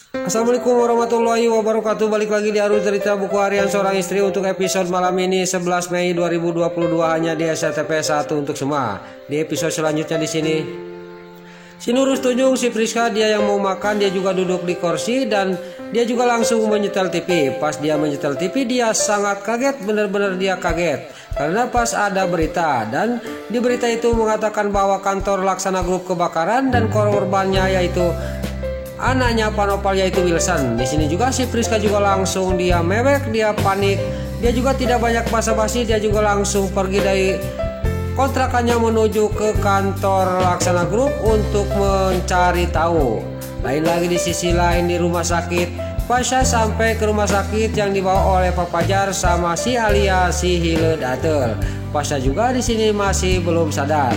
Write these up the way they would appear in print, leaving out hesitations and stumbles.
Assalamualaikum warahmatullahi wabarakatuh. Balik lagi di Arus Cerita Buku Harian Seorang Istri untuk episode malam ini 11 Mei 2022 hanya di SCTP 1 untuk semua. Di episode selanjutnya di sini si Nurul tunjuk si Priska dia yang mau makan, dia juga duduk di kursi dan dia juga langsung menyetel TV. Pas dia menyetel TV dia sangat kaget, benar-benar dia kaget. Karena pas ada berita dan di berita itu mengatakan bahwa kantor Laksana Group kebakaran dan korbannya yaitu anaknya Panopal yaitu Wilson. Di sini juga si Priska juga langsung dia mewek, dia panik, dia juga tidak banyak basa-basi, dia juga langsung pergi dari kontrakannya menuju ke kantor Laksana Group untuk mencari tahu. Lain lagi di sisi lain di rumah sakit, Pasha sampai ke rumah sakit yang dibawa oleh Pak Pajar sama si Alia si Hile Datel. Pasha juga di sini masih belum sadar.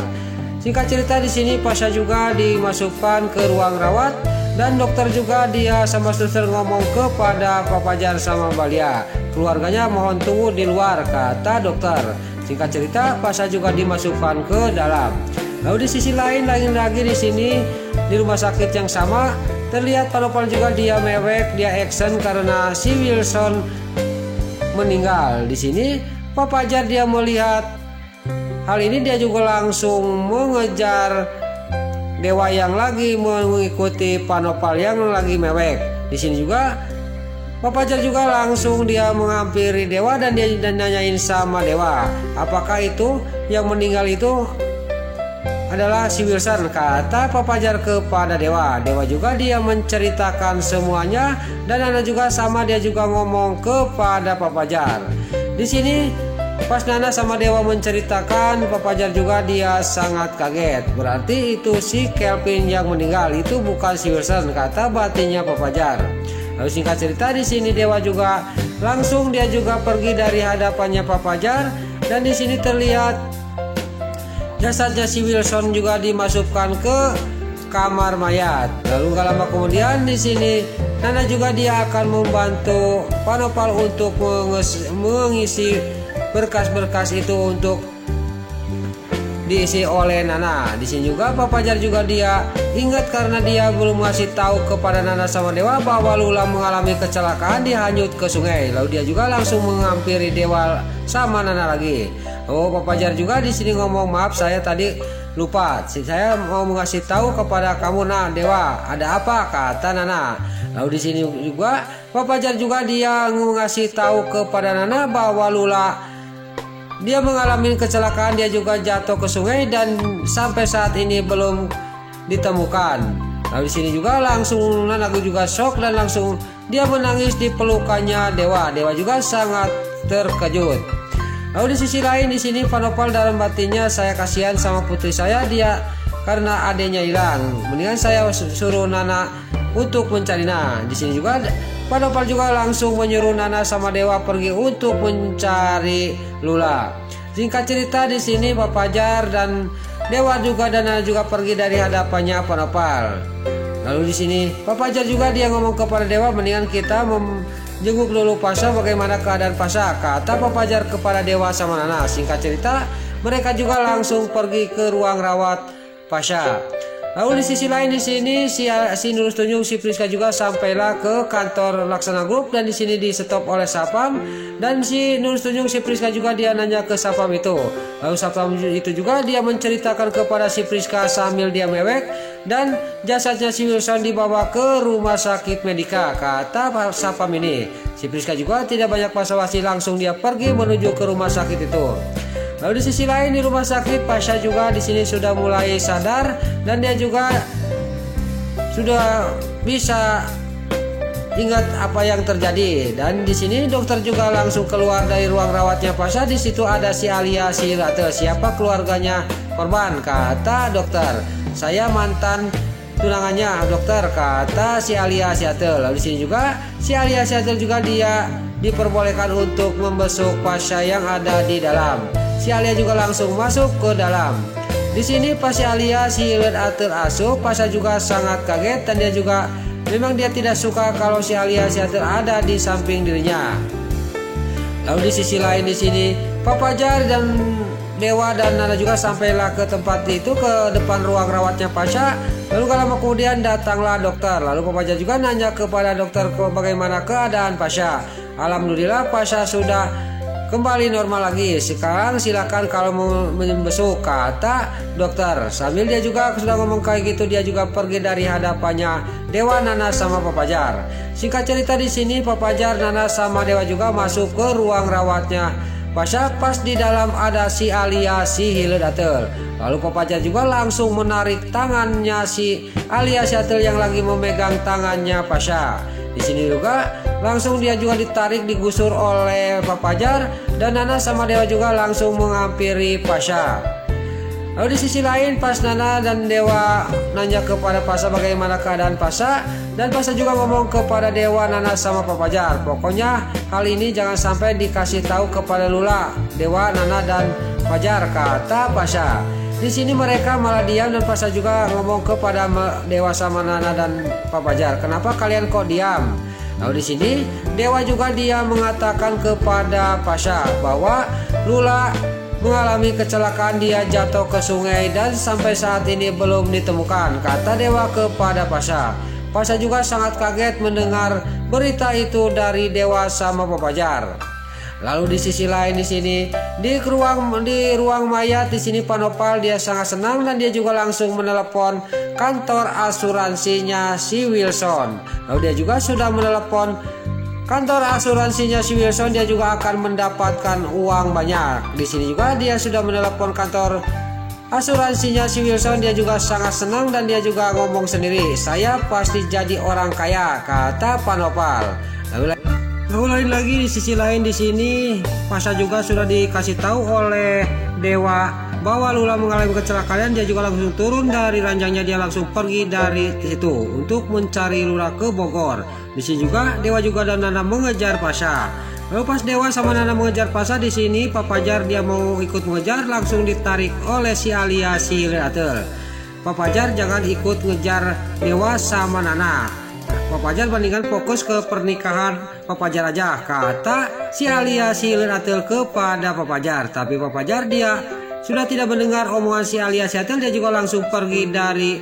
Singkat cerita di sini Pasha juga dimasukkan ke ruang rawat dan dokter juga dia sama suster ngomong kepada Pak Pajar sama Balia. Keluarganya mohon tunggu di luar, kata dokter. Singkat cerita Pasha juga dimasukkan ke dalam. Lalu di sisi lain lagi di sini di rumah sakit yang sama terlihat Panopal juga dia mewek, dia action karena si Wilson meninggal. Di sini Pak Pajar dia melihat hal ini, dia juga langsung mengejar Dewa yang lagi mengikuti Panopal yang lagi mewek. Di sini juga Pak Pajar juga langsung dia menghampiri Dewa dan dia nanyain sama Dewa, apakah itu yang meninggal itu adalah si Wilson, kata Pak Pajar kepada Dewa. Dewa juga dia menceritakan semuanya dan Nana juga sama dia juga ngomong kepada Pak Pajar. Di sini pas Nana sama Dewa menceritakan, Pak Pajar juga dia sangat kaget. Berarti itu si Kelvin yang meninggal, itu bukan si Wilson, kata batinnya Pak Pajar. Lalu singkat cerita di sini Dewa juga langsung dia juga pergi dari hadapannya Pak Pajar dan di sini terlihat jasadnya si Wilson juga dimasukkan ke kamar mayat. Lalu gak lama kemudian di sini Nana juga dia akan membantu Panopal untuk mengisi berkas-berkas itu untuk diisi oleh Nana. Di sini juga Pak Pajar juga dia ingat karena dia belum ngasih tahu kepada Nana sama Dewa bahwa Lula mengalami kecelakaan, dia hanyut ke sungai. Lalu dia juga langsung menghampiri Dewa sama Nana lagi. Oh, Pak Pajar juga di sini ngomong, maaf saya tadi lupa, saya mau ngasih tahu kepada kamu nah Dewa, ada apa, kata Nana. Lalu di sini juga Pak Pajar juga dia ngasih tahu kepada Nana bahwa Lula dia mengalami kecelakaan, dia juga jatuh ke sungai dan sampai saat ini belum ditemukan. Lalu di sini juga langsung Nana juga shock dan langsung dia menangis di pelukannya Dewa. Dewa juga sangat terkejut. Lalu di sisi lain di sini Panopal dalam batinnya, saya kasihan sama putri saya, dia karena adanya hilang. Mendingan saya suruh Nana untuk mencari Nana. Di sini juga Panopal juga langsung menyuruh Nana sama Dewa pergi untuk mencari Lula. Singkat cerita di sini Pak Pajar dan Dewa juga dan Nana juga pergi dari hadapannya Panopal. Lalu di sini Pak Pajar juga dia ngomong kepada Dewa, mendingan kita jenguk dulu Pasha, bagaimana keadaan Pasha, kata Pak Pajar kepada Dewa sama Nana. Singkat cerita mereka juga langsung pergi ke ruang rawat Pasha. Lalu di sisi lain di sini si Nurul tunjuk si Priska juga sampailah ke kantor Laksana Group dan di sini di stop oleh Sapam dan si Nurul tunjuk si Priska juga dia nanya ke Sapam itu. Lalu Sapam itu juga dia menceritakan kepada si Priska sambil dia mewek dan jasadnya si Wilson dibawa ke rumah sakit Medika, kata Sapam ini. Si Priska juga tidak banyak basa-basi, langsung dia pergi menuju ke rumah sakit itu. Lalu di sisi lain di rumah sakit Pasha juga di sini sudah mulai sadar dan dia juga sudah bisa ingat apa yang terjadi. Dan di sini dokter juga langsung keluar dari ruang rawatnya Pasha. Di situ ada si Alia si Rate, siapa keluarganya korban, kata dokter. Saya mantan tunangannya dokter, kata si Alia Seattle. Lalu di sini juga si Alia Seattle juga dia diperbolehkan untuk membesuk Pasha yang ada di dalam. Si Alia juga langsung masuk ke dalam. Di sini pas si Alia si lihat atur asuh, Pasha juga sangat kaget dan dia juga memang dia tidak suka kalau si Alia si atur ada di samping dirinya. Lalu di sisi lain di sini Pak Pajar dan Dewa dan Nana juga sampailah ke tempat itu, ke depan ruang rawatnya Pasha. Lalu gak lama kemudian datanglah dokter. Lalu Papajar juga nanya kepada dokter bagaimana keadaan Pasha. Alhamdulillah Pasha sudah kembali normal lagi. Sekarang silakan kalau mau membesuk, kata dokter. Sambil dia juga sudah ngomong kayak gitu, dia juga pergi dari hadapannya Dewa, Nana sama Papajar. Singkat cerita di sini Papajar, Nana sama Dewa juga masuk ke ruang rawatnya Pasha. Pas di dalam ada si Alia si Hiledatel. Lalu Papajar juga langsung menarik tangannya si Alia Siatel yang lagi memegang tangannya Pasha. Di sini juga langsung dia juga ditarik, digusur oleh Papajar, dan Nana sama Dewa juga langsung menghampiri Pasha. Lalu di sisi lain pas Nana dan Dewa nanya kepada Pasha bagaimana keadaan Pasha, dan Pasha juga ngomong kepada Dewa, Nana sama Papajar, pokoknya hal ini jangan sampai dikasih tahu kepada Lula, Dewa, Nana dan Papajar, kata Pasha. Di sini mereka malah diam dan Pasha juga ngomong kepada Dewa sama Nana dan Papajar, kenapa kalian kok diam? Lalu di sini Dewa juga dia mengatakan kepada Pasha bahwa Lula mengalami kecelakaan, dia jatuh ke sungai dan sampai saat ini belum ditemukan, kata Dewa kepada Pasha. Pasha juga sangat kaget mendengar berita itu dari Dewa sama Papajar. Lalu di sisi lain di sini di ruang mayat di sini Panopal dia sangat senang dan dia juga langsung menelepon kantor asuransinya si Wilson. Lalu dia juga sudah menelepon kantor asuransinya si Wilson, dia juga akan mendapatkan uang banyak. Di sini juga dia sudah menelepon kantor asuransinya si Wilson, dia juga sangat senang dan dia juga ngomong sendiri, saya pasti jadi orang kaya, kata Panopal. Lalu lain lagi di sisi lain di sini Pasha juga sudah dikasih tahu oleh Dewa bahwa Lula mengalami kecelakaan. Dia juga langsung turun dari ranjangnya, dia langsung pergi dari situ untuk mencari Lula ke Bogor. Di sini juga Dewa juga dan Nana mengejar Pasha. Lalu pas Dewa sama Nana mengejar Pasha di sini Papajar dia mau ikut mengejar, langsung ditarik oleh si Alia si Hiledatel. Papajar jangan ikut ngejar Dewa sama Nana. Papajar bandingkan fokus ke pernikahan Papajar aja, kata si Alia si Hiledatel kepada Papajar. Tapi Papajar dia sudah tidak mendengar omongan si Alia Siatel, dia juga langsung pergi dari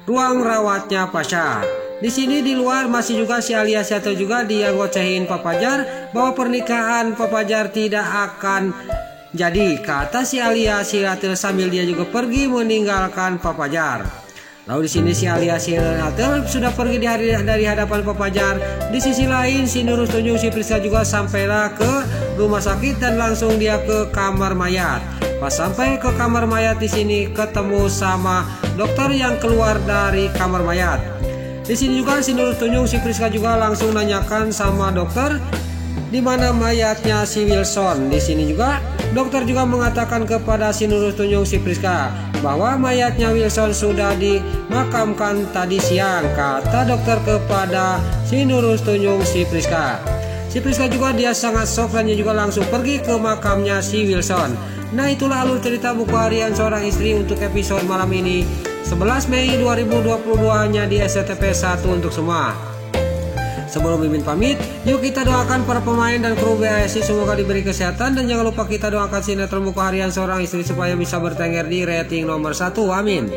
ruang rawatnya Pasha. Di sini di luar masih juga si Alia Siatel juga dia ngocehin Papajar bahwa pernikahan Papajar tidak akan jadi, kata si Alia Siatel sambil dia juga pergi meninggalkan Papajar. Lalu di sini si Alia Siatel sudah pergi dari hadapan Papajar. Di sisi lain si Nurul Tunjung si Priska juga sampailah ke rumah sakit dan langsung dia ke kamar mayat. Pas sampai ke kamar mayat di sini ketemu sama dokter yang keluar dari kamar mayat. Di sini juga si Nurul Tunjung si Priska juga langsung nanyakan sama dokter di mana mayatnya si Wilson. Di sini juga dokter juga mengatakan kepada si Nurul Tunjung si Priska bahwa mayatnya Wilson sudah dimakamkan tadi siang, kata dokter kepada si Nurul Tunjung si Priska. Si Priska juga dia sangat shock dan dia juga langsung pergi ke makamnya si Wilson. Nah itulah alur cerita buku harian seorang istri untuk episode malam ini 11 Mei 2022 hanya di SCTV 1 untuk semua. Sebelum Mimin pamit, yuk kita doakan para pemain dan kru BASI semoga diberi kesehatan, dan jangan lupa kita doakan sinetron buku harian seorang istri supaya bisa bertengger di rating nomor 1, amin.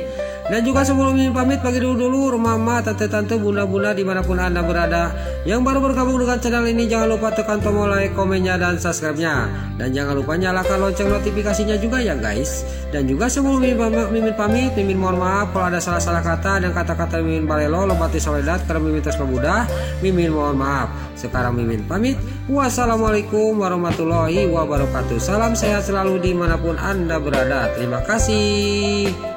Dan juga sebelum Mimin pamit, bagi dulu mama, tante-tante, bunda-bunda dimanapun anda berada yang baru bergabung dengan channel ini, jangan lupa tekan tombol like, komennya, dan subscribe-nya. Dan jangan lupa nyalakan lonceng notifikasinya juga ya guys. Dan juga sebelum Mimin pamit, Mimin mohon maaf kalau ada salah-salah kata dan kata-kata Mimin balelo, lobati soledat karena Mimin terus kemudah. Mimin mohon maaf. Sekarang Mimin pamit. Wassalamualaikum warahmatullahi wabarakatuh. Salam sehat selalu dimanapun anda berada. Terima kasih.